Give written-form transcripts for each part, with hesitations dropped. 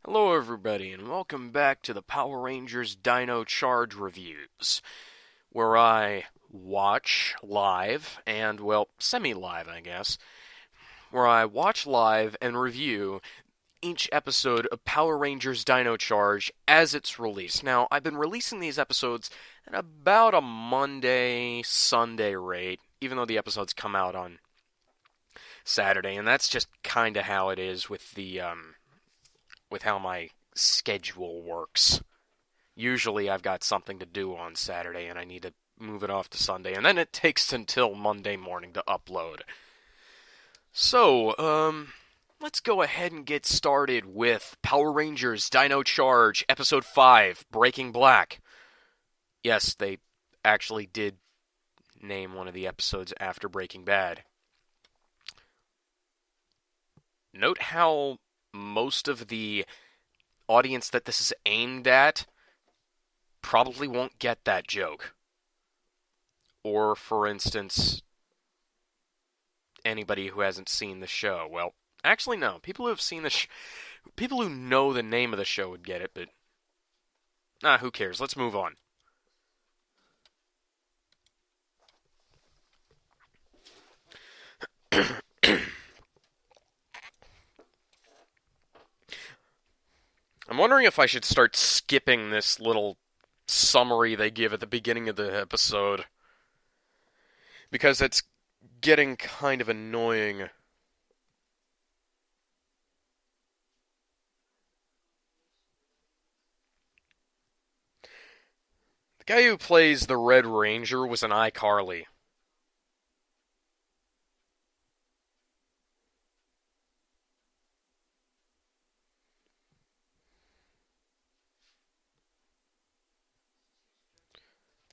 Hello, everybody, and welcome back to the Power Rangers Dino Charge reviews, where I watch live and, well, semi-live, I guess, where I watch live and review each episode of Power Rangers Dino Charge as it's released. Now, I've been releasing these episodes at about a Monday, Sunday rate, even though the episodes come out on Saturday, and that's just kind of how it is with how my schedule works. Usually I've got something to do on Saturday and I need to move it off to Sunday, and then it takes until Monday morning to upload. So, let's go ahead and get started with Power Rangers Dino Charge Episode 5, Breaking Black. Yes, they actually did name one of the episodes after Breaking Bad. Note how most of the audience that this is aimed at probably won't get that joke. Or, for instance, anybody who hasn't seen the show. Well, actually, no. People who have seen people who know the name of the show would get it, but who cares? Let's move on. I'm wondering if I should start skipping this little summary they give at the beginning of the episode, because it's getting kind of annoying. The guy who plays the Red Ranger was an iCarly.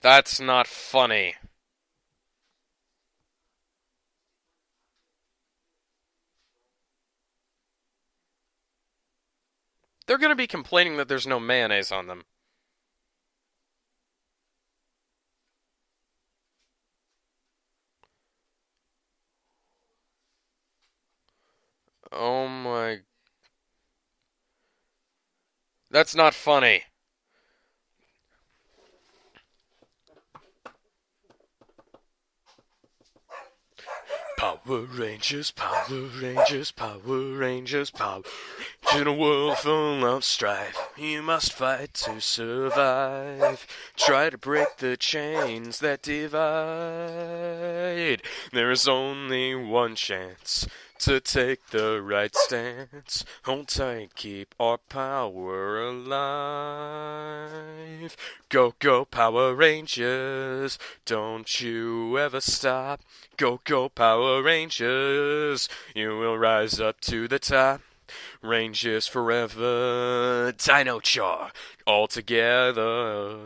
That's not funny. They're going to be complaining that there's no mayonnaise on them. Oh my... That's not funny. Power Rangers, Power Rangers, Power Rangers, Power Rangers. In a world full of strife, you must fight to survive. Try to break the chains that divide. There is only one chance to take the right stance. Hold tight, keep our power alive. Go, go, Power Rangers, don't you ever stop. Go, go, Power Rangers, you will rise up to the top. Rangers forever, Dino Charge, all together.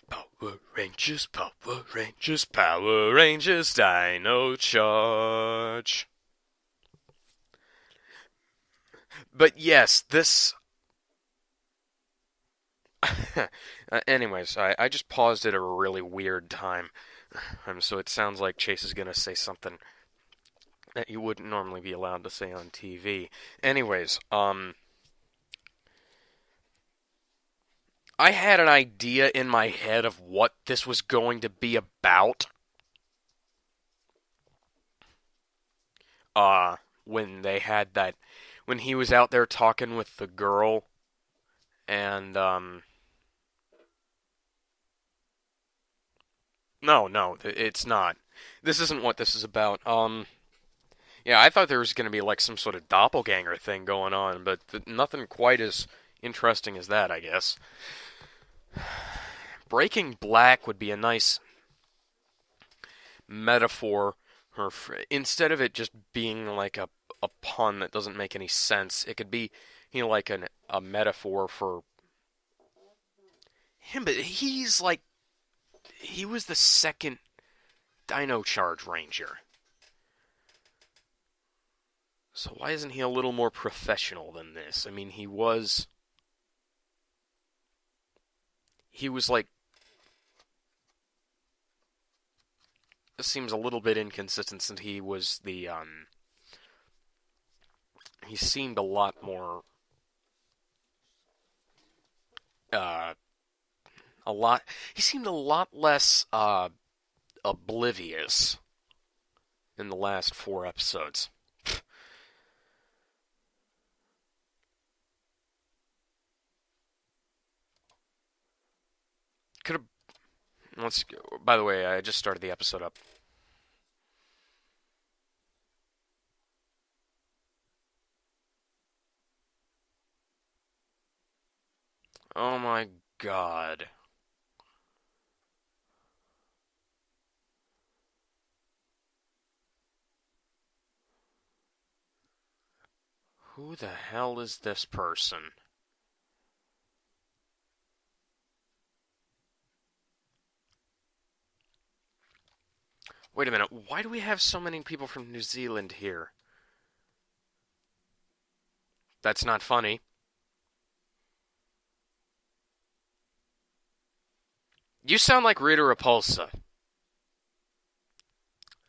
Power Rangers, Power Rangers, Power Rangers, Dino Charge. But yes, this... Anyways, I just paused at a really weird time. So it sounds like Chase is going to say something that you wouldn't normally be allowed to say on TV. Anyways, I had an idea in my head of what this was going to be about. When they had that, when he was out there talking with the girl, and, no, it's not. This isn't what this is about. Yeah, I thought there was going to be like some sort of doppelganger thing going on, but nothing quite as interesting as that, I guess. Breaking Black would be a nice metaphor, or instead of it just being like a pun that doesn't make any sense, it could be, like a metaphor for him. But he's like, he was the second Dino Charge Ranger. So why isn't he a little more professional than this? I mean, he was like, this seems a little bit inconsistent since he was the he seemed a lot more, uh, a lot. He seemed a lot less oblivious in the last 4 episodes. Could have. Let's. By the way, I just started the episode up. Oh my god. Who the hell is this person? Wait a minute, why do we have so many people from New Zealand here? That's not funny. You sound like Rita Repulsa.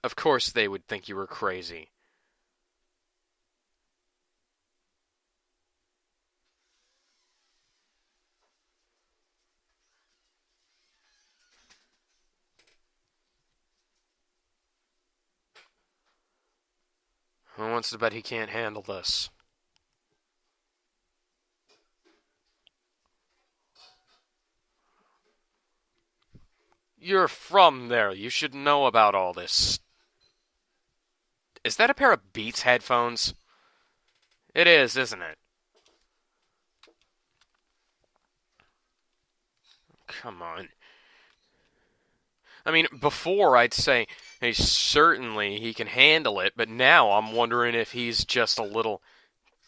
Of course they would think you were crazy. Who wants to bet he can't handle this? You're from there. You should know about all this. Is that a pair of Beats headphones? It is, isn't it? Come on. I mean, before I'd say, hey, certainly he can handle it, but now I'm wondering if he's just a little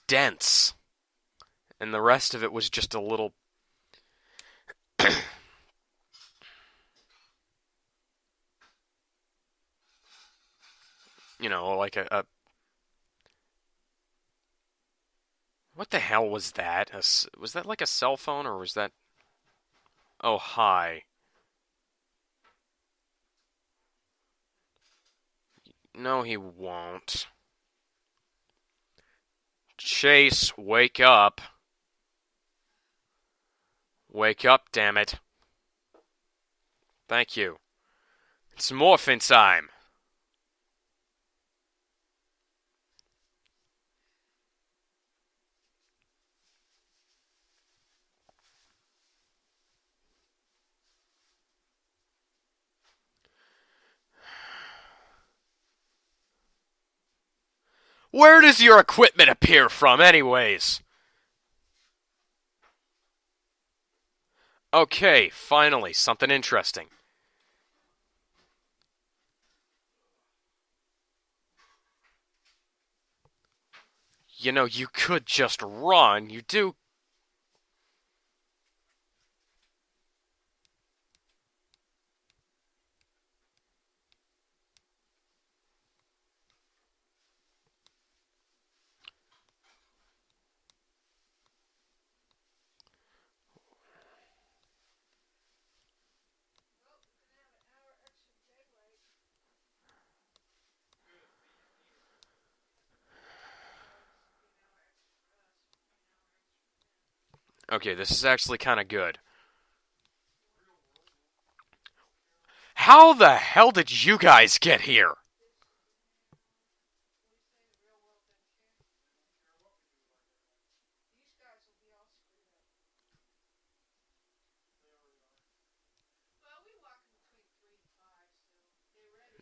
dense. And the rest of it was just a little. Like a. What the hell was that? Was that like a cell phone, or was that. Oh, hi. No, he won't. Chase, wake up. Wake up, damn it. Thank you. It's morphin' time. Where does your equipment appear from, anyways? Okay, finally, something interesting. You could just run. You do. Okay, this is actually kind of good. How the hell did you guys get here?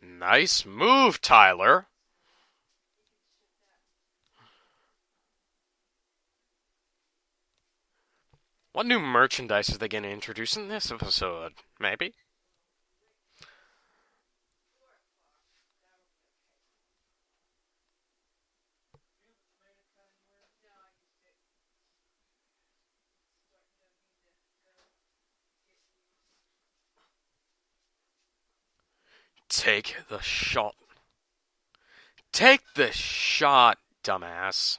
Nice move, Tyler. What new merchandise are they going to introduce in this episode? Maybe? Take the shot. Take the shot, dumbass.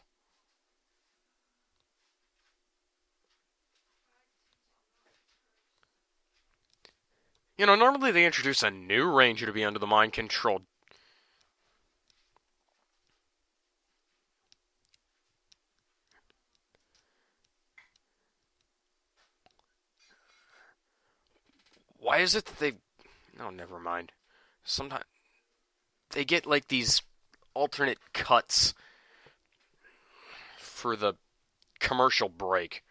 Normally they introduce a new ranger to be under the mind control. Why is it that they... No, never mind. Sometimes they get like these alternate cuts for the commercial break.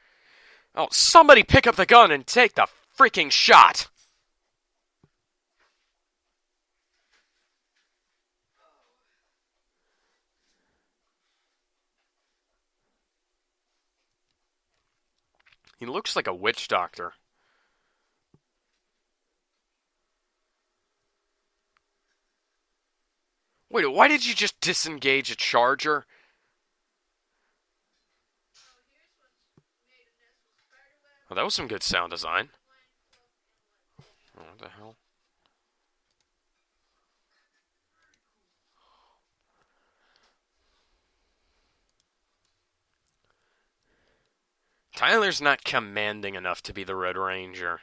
Oh, somebody pick up the gun and take the freaking shot! He looks like a witch doctor. Wait, why did you just disengage a charger? Oh, that was some good sound design. Oh, what the hell? Tyler's not commanding enough to be the Red Ranger.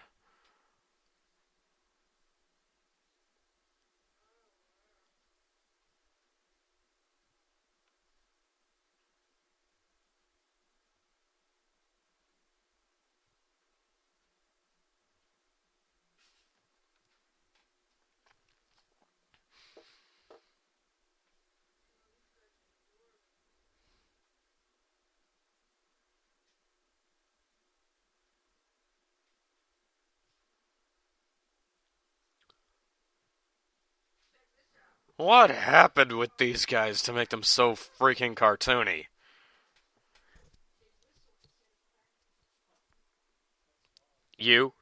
What happened with these guys to make them so freaking cartoony? You?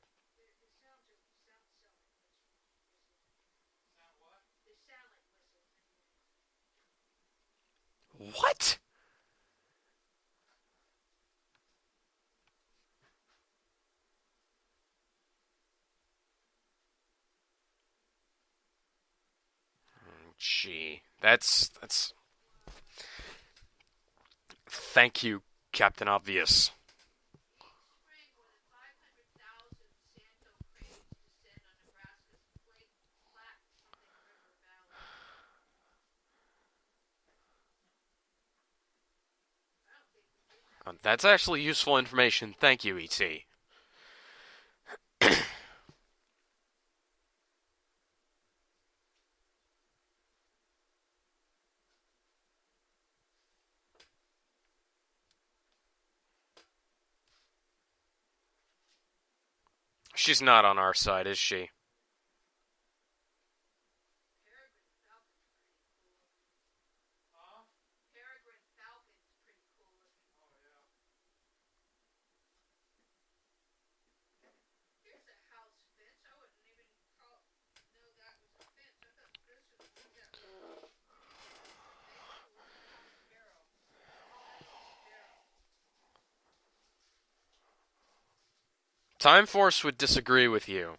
What? Gee, that's. Thank you, Captain Obvious. That's actually useful information. Thank you, E.T. She's not on our side, is she? Time Force would disagree with you.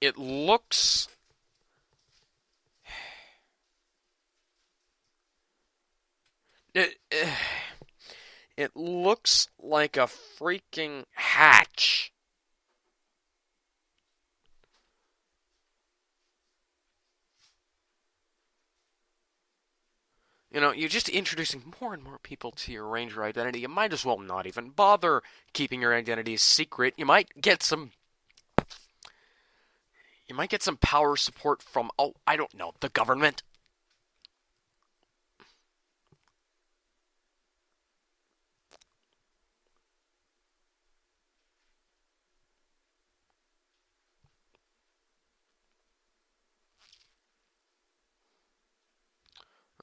It looks... It looks like a freaking hatch. You know, you're just introducing more and more people to your Ranger identity. You might as well not even bother keeping your identity secret. You might get some power support from, oh, I don't know, the government.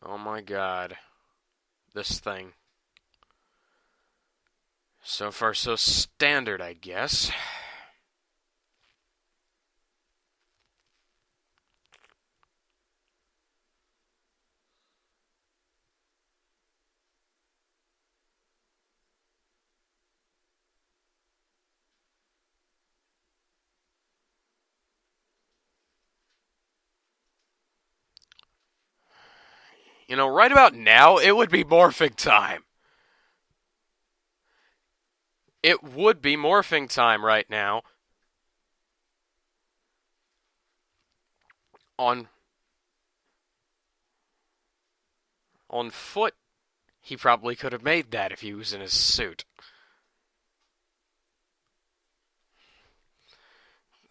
Oh my god. This thing. So far so standard, I guess. You know, right about now, it would be morphing time. It would be morphing time right now. On on foot, he probably could have made that if he was in his suit.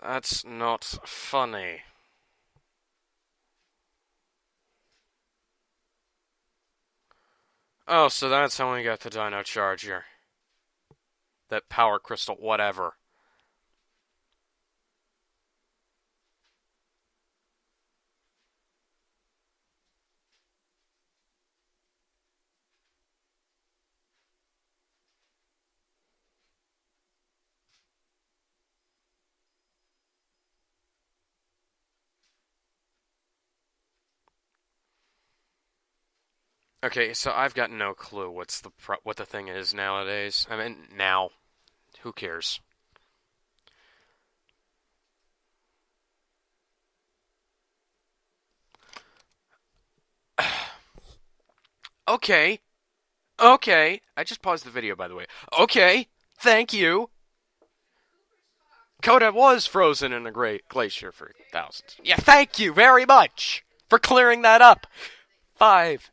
That's not funny. Oh, so that's how we got the Dino Charger. That power crystal, whatever. Okay, so I've got no clue what the thing is nowadays. I mean, now, who cares? Okay, okay. I just paused the video, by the way. Okay, thank you. Coda was frozen in a great glacier for thousands. Yeah, thank you very much for clearing that up. 5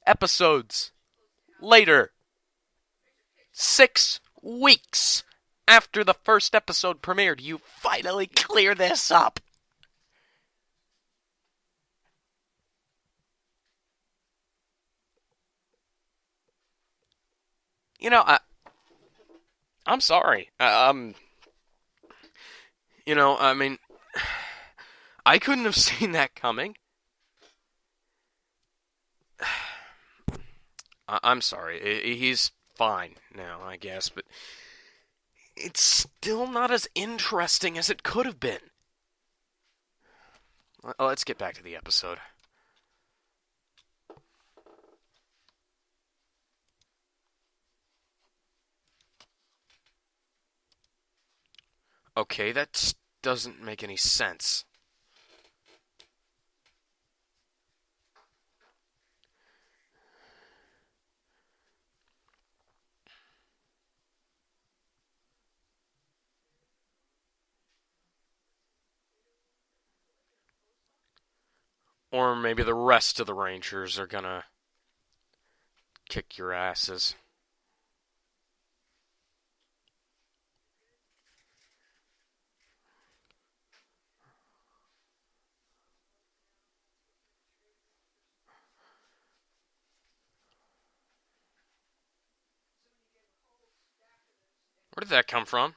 episodes later, 6 weeks after the first episode premiered, you finally clear this up. You know, I'm sorry. I mean, I couldn't have seen that coming. I'm sorry. He's fine now, I guess, but it's still not as interesting as it could have been. Let's get back to the episode. Okay, that doesn't make any sense. Or maybe the rest of the Rangers are gonna kick your asses. Where did that come from?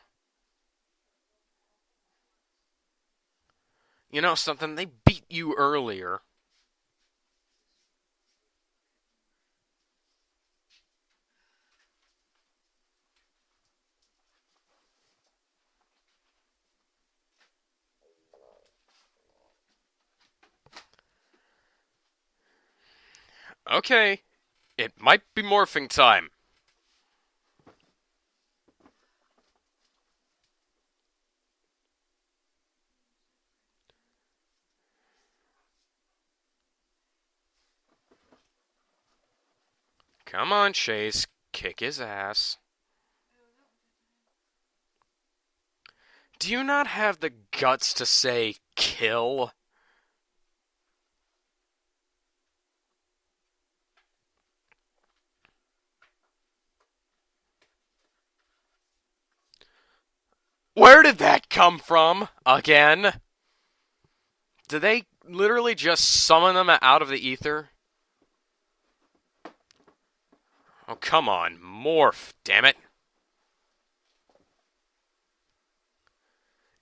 You know something? They beat you earlier. Okay, it might be morphing time. Come on, Chase. Kick his ass. Do you not have the guts to say kill? Where did that come from? Again? Did they literally just summon them out of the ether? Oh, come on. Morph, damn it.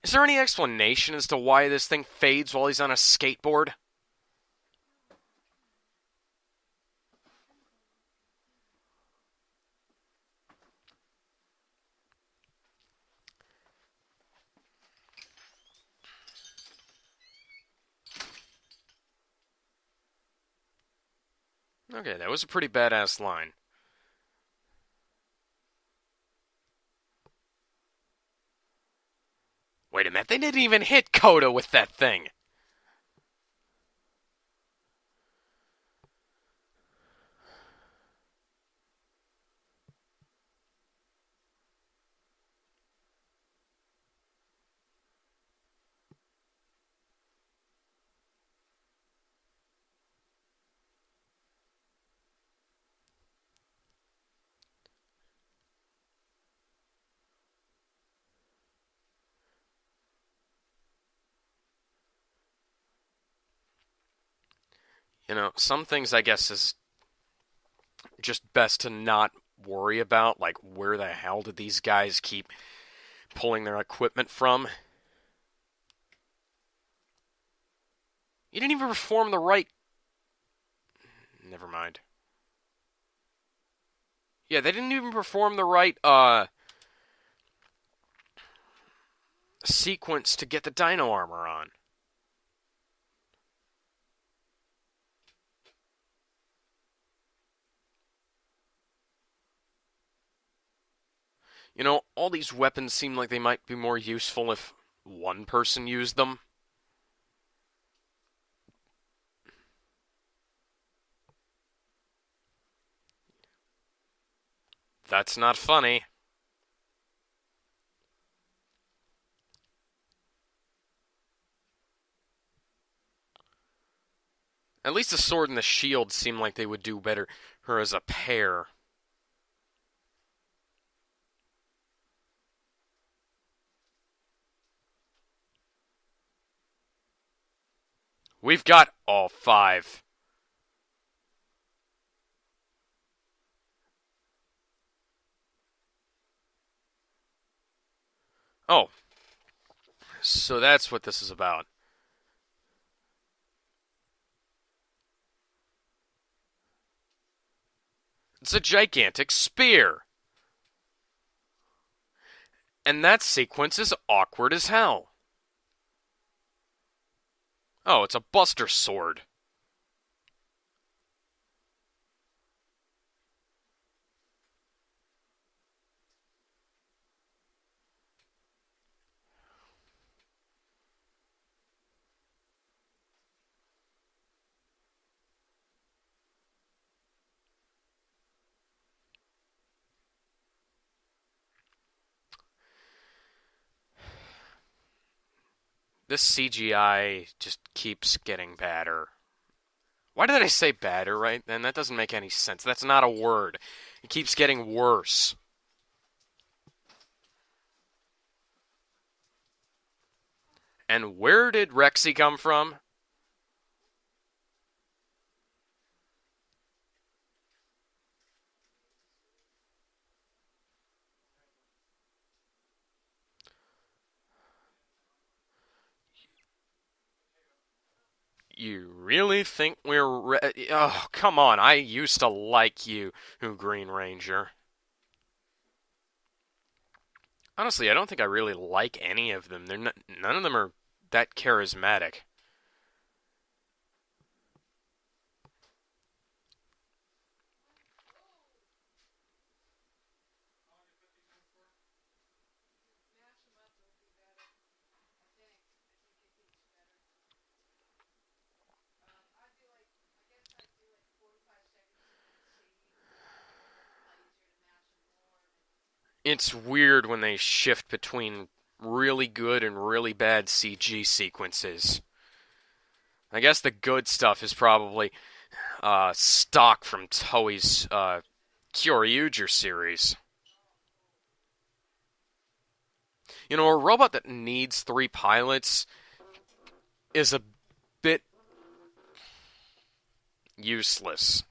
Is there any explanation as to why this thing fades while he's on a skateboard? Okay, that was a pretty badass line. Wait a minute, they didn't even hit Coda with that thing. Some things I guess is just best to not worry about, like where the hell did these guys keep pulling their equipment from? You didn't even perform the right. Never mind. Yeah, they didn't even perform the right sequence to get the Dino armor on. All these weapons seem like they might be more useful if one person used them. That's not funny. At least the sword and the shield seem like they would do better her as a pair. We've got all five. Oh, so that's what this is about. It's a gigantic spear. And that sequence is awkward as hell. Oh, it's a Buster Sword. This CGI just keeps getting badder. Why did I say badder right then? That doesn't make any sense. That's not a word. It keeps getting worse. And where did Rexy come from? You really think we're Oh, come on. I used to like you, Green Ranger. Honestly, I don't think I really like any of them. None of them are that charismatic. It's weird when they shift between really good and really bad CG sequences. I guess the good stuff is probably stock from Toei's Kyoryuger series. A robot that needs three pilots is a bit useless.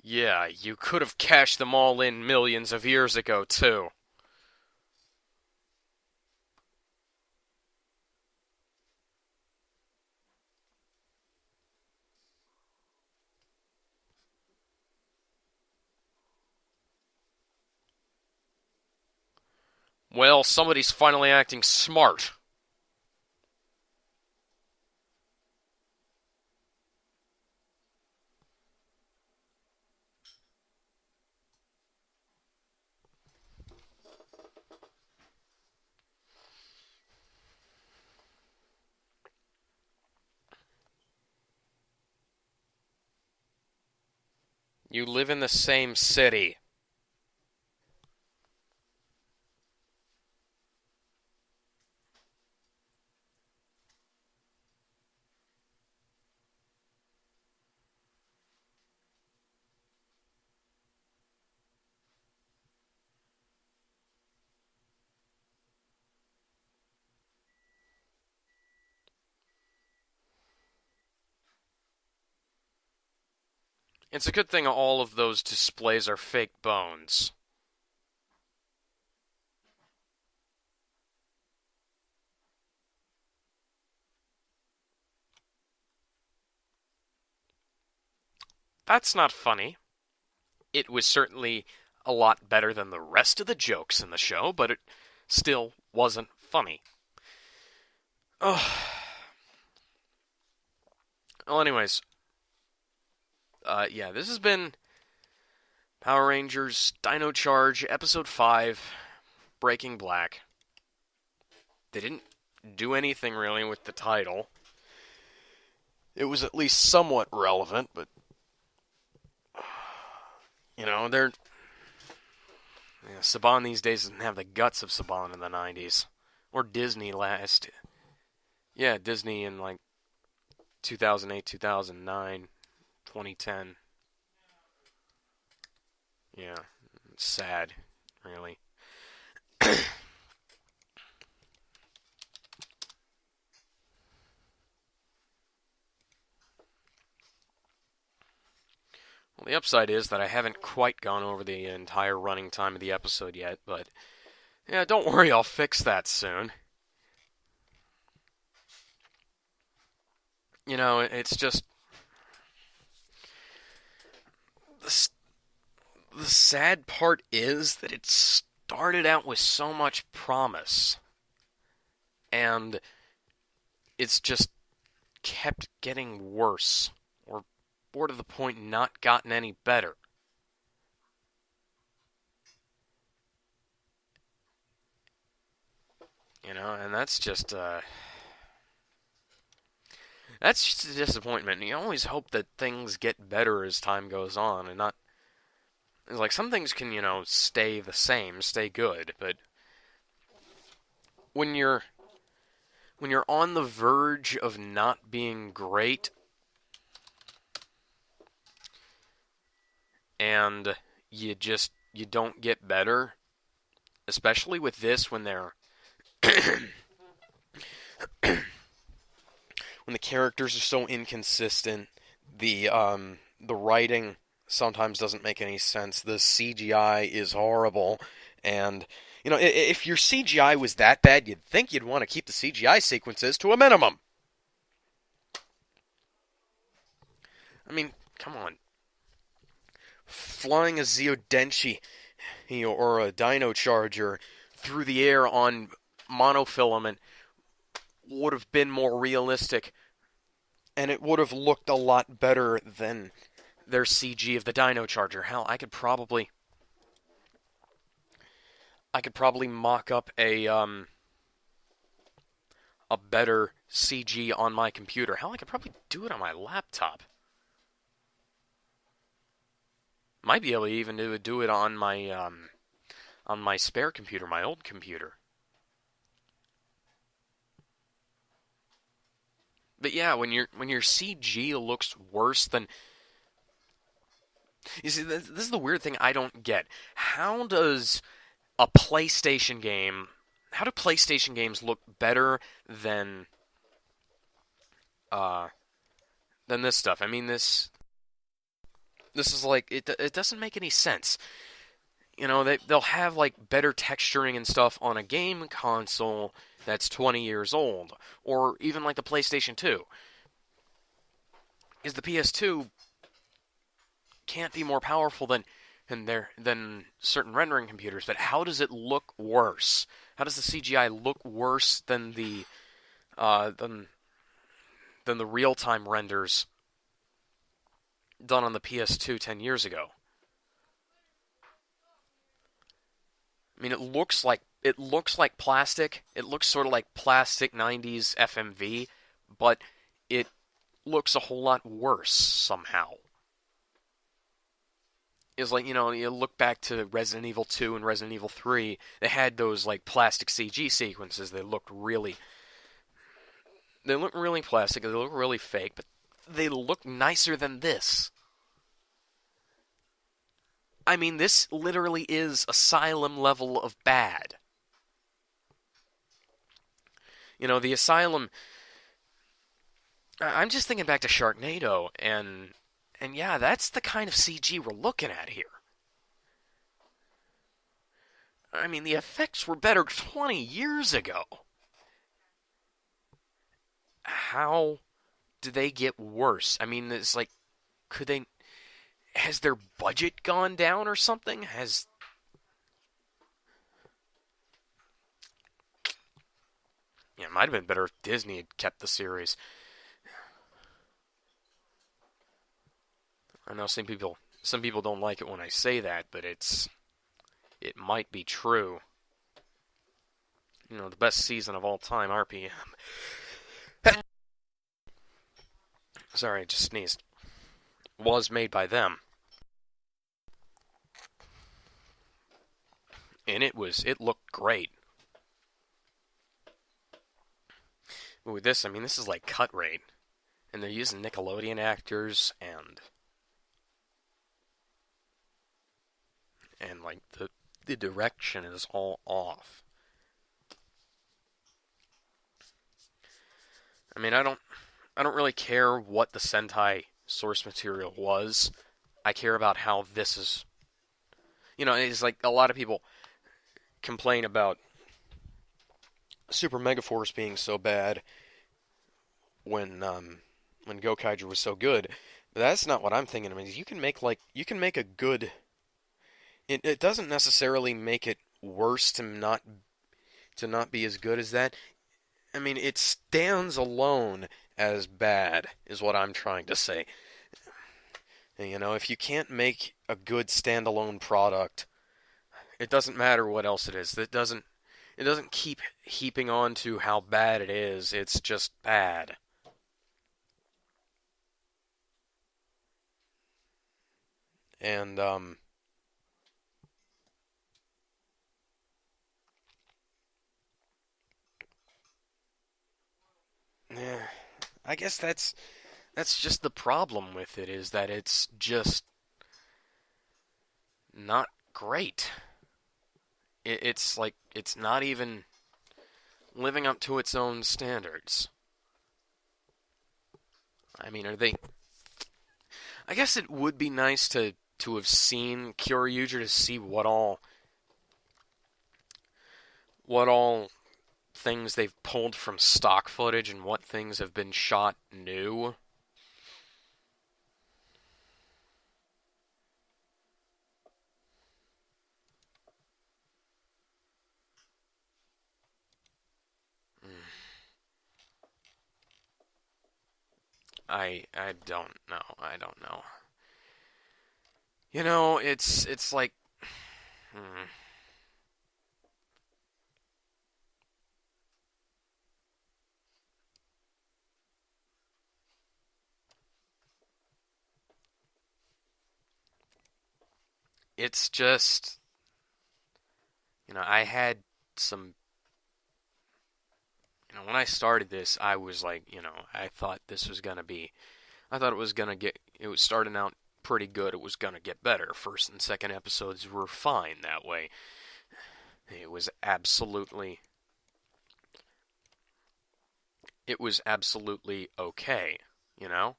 Yeah, you could have cashed them all in millions of years ago, too. Well, somebody's finally acting smart. You live in the same city. It's a good thing all of those displays are fake bones. That's not funny. It was certainly a lot better than the rest of the jokes in the show, but it still wasn't funny. Oh. Well, anyways, yeah, this has been Power Rangers Dino Charge Episode 5 Breaking Black. They didn't do anything really with the title. It was at least somewhat relevant, but they're Saban these days doesn't have the guts of Saban in the 90s or Disney last. Yeah, Disney in like 2008, 2009, 2010. Yeah, it's sad, really. Well, the upside is that I haven't quite gone over the entire running time of the episode yet, but yeah, don't worry, I'll fix that soon. It's just the sad part is that it started out with so much promise, and it's just kept getting worse, or more to the point, not gotten any better. And that's just a disappointment. You always hope that things get better as time goes on, and not. It's like some things can, stay the same, stay good, but when you're on the verge of not being great, and you don't get better, especially with this when they're when the characters are so inconsistent, the writing sometimes doesn't make any sense. The CGI is horrible, and if your CGI was that bad, you'd think you'd want to keep the CGI sequences to a minimum. I mean, come on. Flying a Zeodenshi or a Dino Charger through the air on monofilament would have been more realistic, and it would have looked a lot better than their CG of the Dino Charger. Hell, I could probably mock up a better CG on my computer. Hell, I could probably do it on my laptop. Might be able to even do it on my spare computer, my old computer. But yeah, when your CG looks worse than, you see, this is the weird thing I don't get. How do PlayStation games look better than this stuff? I mean, this is like it doesn't make any sense. They'll have like better texturing and stuff on a game console that's 20 years old, or even like the PlayStation 2. Is the PS2 can't be more powerful than certain rendering computers, but how does it look worse? How does the CGI look worse than the real-time renders done on the PS2 10 years ago? I mean, it looks like plastic. It looks sort of like plastic 90s FMV, but it looks a whole lot worse somehow. It's like, you look back to Resident Evil 2 and Resident Evil 3, they had those like plastic CG sequences. They look really plastic, they look really fake, but they look nicer than this. I mean, this literally is Asylum level of bad. The Asylum. I'm just thinking back to Sharknado and And yeah, that's the kind of CG we're looking at here. I mean, the effects were better 20 years ago. How do they get worse? I mean, it's like, could they. Has their budget gone down or something? Yeah, it might have been better if Disney had kept the series. I know some people don't like it when I say that, but it might be true. The best season of all time, RPM. Sorry, I just sneezed. Was made by them. And it looked great. But with this, I mean, this is like cut rate. And they're using Nickelodeon actors and like the direction is all off. I mean, I don't really care what the Sentai source material was. I care about how this is. It's like a lot of people complain about Super Megaforce being so bad when Gokaiger was so good. But that's not what I'm thinking. I mean, you can make a good. It doesn't necessarily make it worse to not be as good as that. I mean, it stands alone as bad, is what I'm trying to say. If you can't make a good standalone product, it doesn't matter what else it is. It doesn't keep heaping on to how bad it is. It's just bad. And yeah, I guess that's just the problem with it, is that it's just not great. It's like it's not even living up to its own standards. I mean, are they? I guess it would be nice to have seen Kyoryuger, to see what all things they've pulled from stock footage and what things have been shot new. I don't know. I don't know. It's like hmm, it's just I had some when I started this, I was like, I thought this was gonna be I thought it was starting out pretty good. It was gonna get better. First and second episodes were fine that way. It was absolutely it was absolutely okay, you know?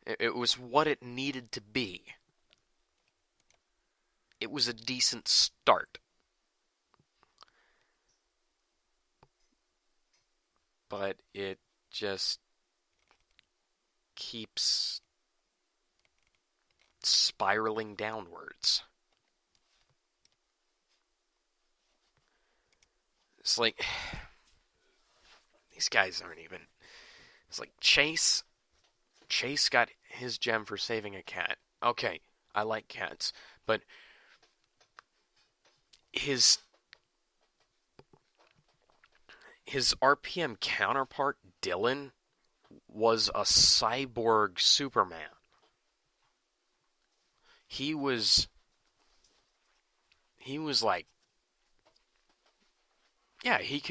It was what it needed to be. It was a decent start. But it just keeps spiraling downwards. It's like these guys aren't even. It's like Chase. Chase got his gem for saving a cat. Okay, I like cats, but his his RPM counterpart Dylan was a cyborg Superman. He was he was like, yeah, he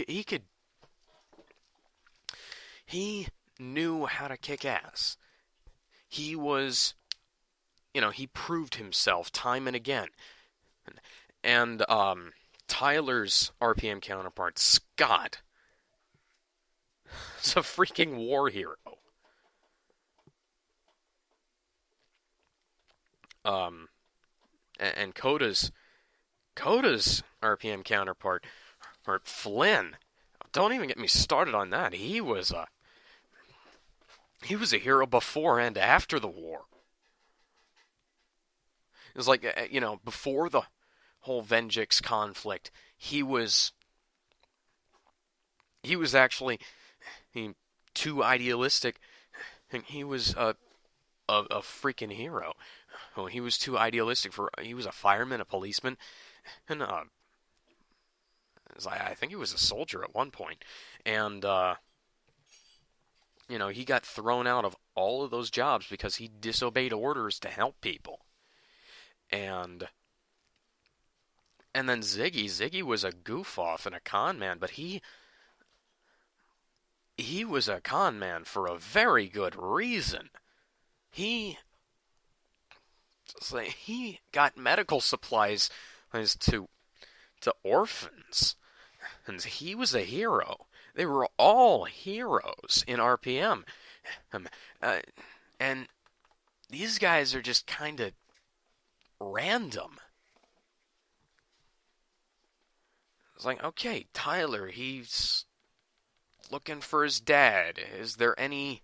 knew how to kick ass. He was, he proved himself time and again. And Tyler's RPM counterpart, Scott, is a freaking war hero. Um, and Coda's RPM counterpart, or Flynn. Don't even get me started on that. He was a hero before and after the war. It was like before the whole Venjix conflict, he was actually too idealistic. And he was a freaking hero. Oh, he was too idealistic for. He was a fireman, a policeman, and I think he was a soldier at one point, and he got thrown out of all of those jobs because he disobeyed orders to help people, and then Ziggy was a goof off and a con man, but he was a con man for a very good reason. He he got medical supplies as to orphans, and he was a hero. They were all heroes in RPM, um, and these guys are just kind of random. It's like, okay, Tyler, he's looking for his dad. Is there any,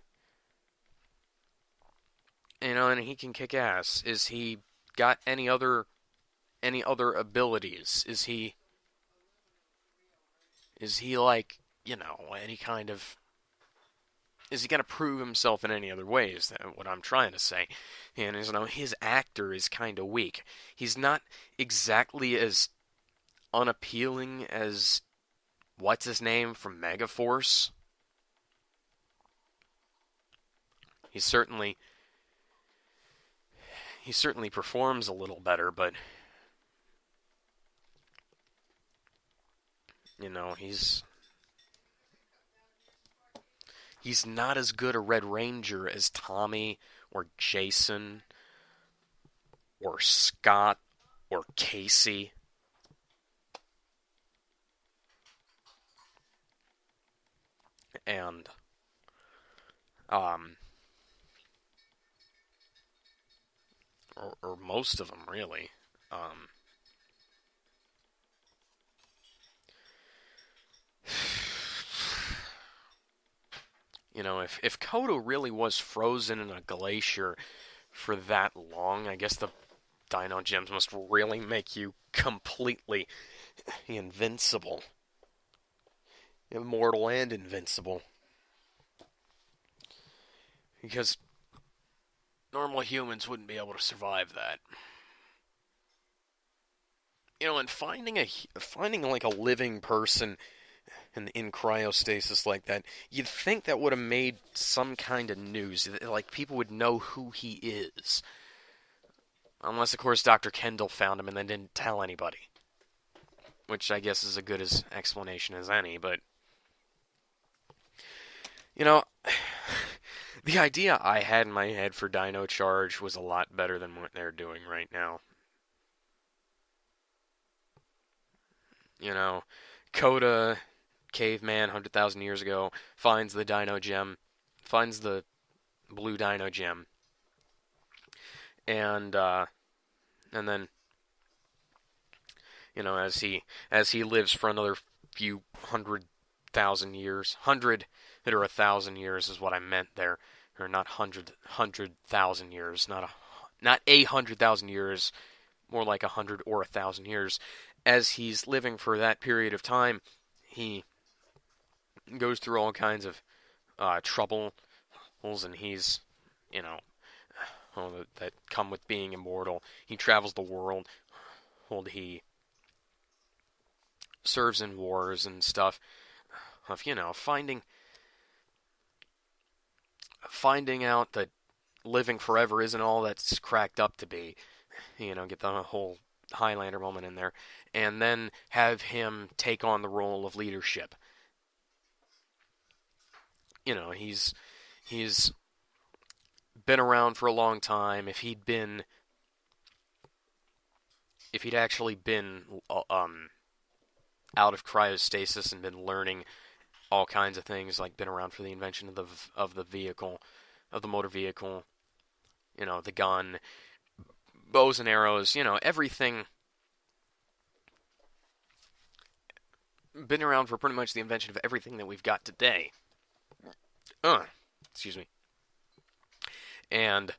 and he can kick ass. Is he got any other abilities? Is he like, any kind of, is he going to prove himself in any other ways? That's what I'm trying to say. And his actor is kind of weak. He's not exactly as unappealing as what's his name from Megaforce. He certainly performs a little better, but he's not as good a Red Ranger as Tommy or Jason or Scott or Casey. And or most of them really. Um, if Kodo really was frozen in a glacier for that long, I guess the Dino Gems must really make you completely invincible. Immortal and invincible. Because normal humans wouldn't be able to survive that. And finding like a living person in cryostasis like that, you'd think that would have made some kind of news. Like, people would know who he is. Unless, of course, Dr. Kendall found him and then didn't tell anybody. Which I guess is a good explanation as any, but the idea I had in my head for Dino Charge was a lot better than what they're doing right now. Coda, caveman, 100,000 years ago, finds the Dino Gem, finds the blue Dino Gem, and then as he lives for another few 100,000 years, 100 or 1,000 years is what I meant there, or not 100,000 years, not 100,000 years, more like 100 or 1,000 years. As he's living for that period of time, he goes through all kinds of troubles, and he's, that come with being immortal. He travels the world. He serves in wars and stuff. Of finding out that living forever isn't all that's cracked up to be. Get the whole Highlander moment in there, and then have him take on the role of leadership. He's been around for a long time. If he'd actually been out of cryostasis and been learning all kinds of things, like been around for the invention of the vehicle, of the motor vehicle, the gun, bows and arrows, everything been around for pretty much the invention of everything that we've got today. Excuse me. And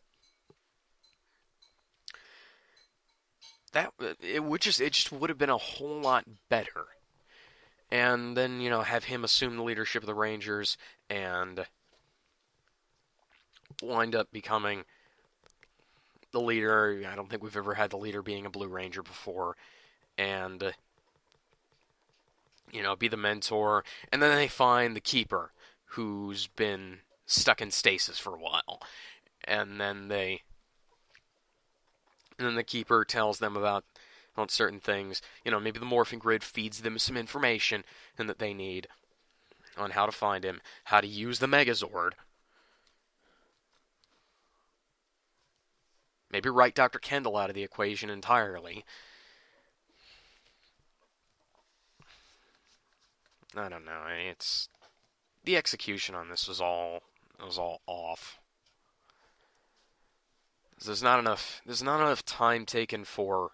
it just would have been a whole lot better. And then, have him assume the leadership of the Rangers and wind up becoming the leader. I don't think we've ever had the leader being a Blue Ranger before. And, be the mentor. And then they find the Keeper, who's been stuck in stasis for a while. And then the Keeper tells them about certain things. Maybe the morphing grid feeds them some information and that they need on how to find him, how to use the Megazord. Maybe write Dr. Kendall out of the equation entirely. I don't know. It's the execution on this was all off. There's not enough time taken for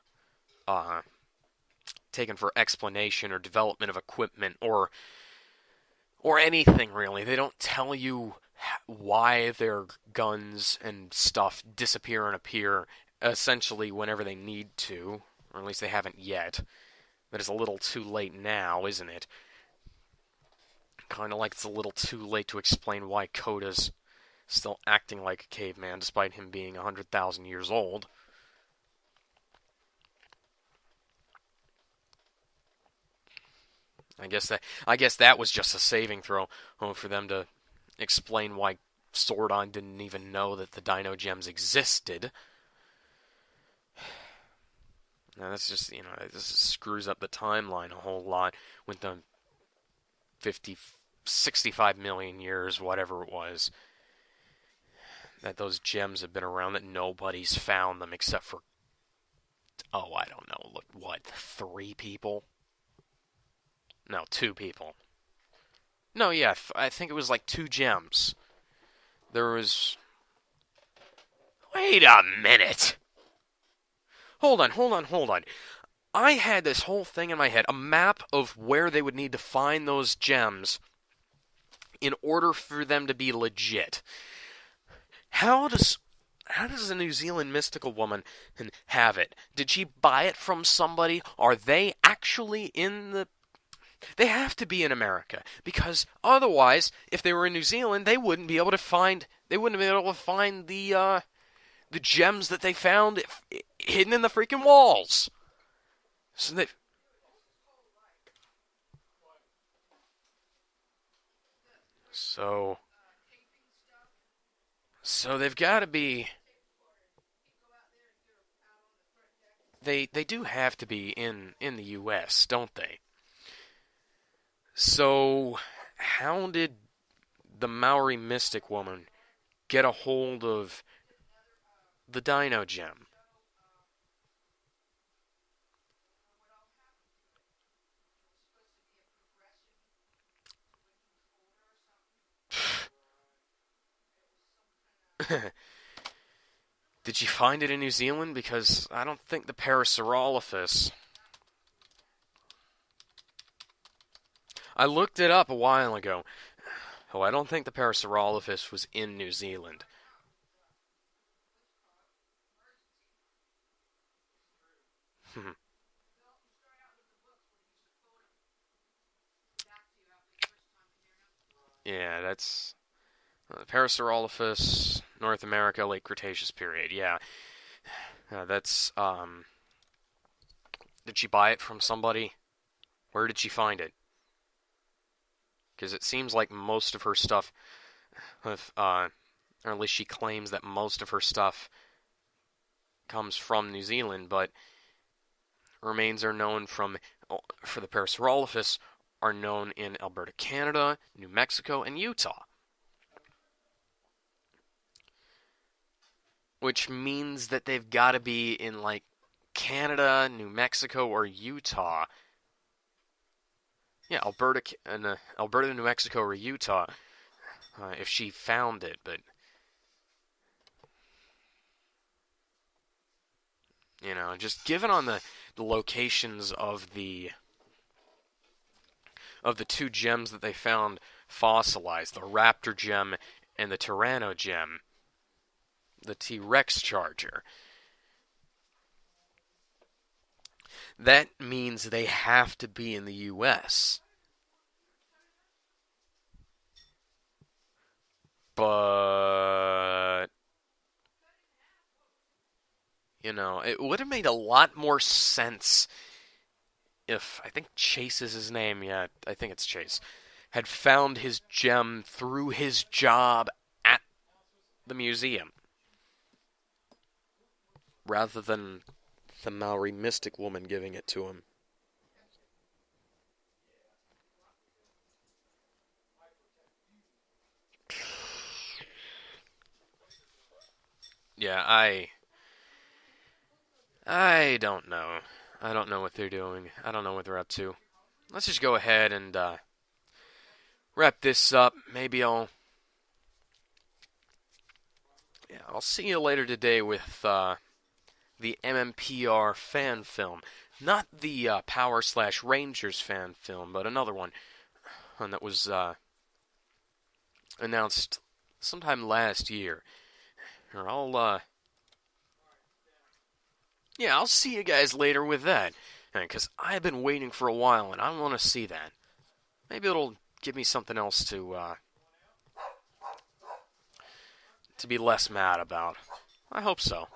explanation or development of equipment or anything really. They don't tell you why their guns and stuff disappear and appear essentially whenever they need to, or at least they haven't yet. But it's a little too late now, isn't it? Kind of like it's a little too late to explain why Koda's still acting like a caveman despite him being 100,000 years old. I guess that was just a saving throw for them to explain why Sordon didn't even know that the Dino Gems existed. Now that's just, this screws up the timeline a whole lot with the 65 million years, whatever it was, that those gems have been around, that nobody's found them except for, I don't know, look, what, 3 people? No, 2 people. No, yeah, I think it was like 2 gems. There was... Wait a minute! Hold on. I had this whole thing in my head, a map of where they would need to find those gems in order for them to be legit. How does a New Zealand mystical woman have it? Did she buy it from somebody? Are they actually in the... They have to be in America, because otherwise, if they were in New Zealand, they wouldn't be able to find the gems that they found hidden in the freaking walls. So they've got to be. They do have to be in the U.S., don't they? So how did the Maori mystic woman get a hold of the Dino Gem? Did she find it in New Zealand? Because I don't think the Parasaurolophus... I looked it up a while ago. Oh, I don't think the Parasaurolophus was in New Zealand. Yeah, that's... Parasaurolophus, North America, Late Cretaceous period, yeah. That's, Did she buy it from somebody? Where did she find it? Because it seems like most of her stuff, or at least she claims that most of her stuff comes from New Zealand, but remains are known for the Parasaurolophus, are known in Alberta, Canada, New Mexico, and Utah. Which means that they've got to be in, like, Canada, New Mexico, or Utah. Yeah, Alberta, New Mexico, or Utah, if she found it, but... You know, just given on the locations of the two gems that they found fossilized, the Raptor gem and the Tyranno gem, the T-Rex charger. That means they have to be in the US. But, you know, it would have made a lot more sense if, I think Chase is his name, yeah, I think it's Chase, had found his gem through his job at the museum, rather than the Maori mystic woman giving it to him. Yeah, I don't know. I don't know what they're doing. I don't know what they're up to. Let's just go ahead and wrap this up. Maybe I'll see you later today with the MMPR fan film. Not the Power slash Rangers fan film, but another one that was announced sometime last year. Or I'll see you guys later with that. Because I've been waiting for a while and I want to see that. Maybe it'll give me something else to be less mad about. I hope so.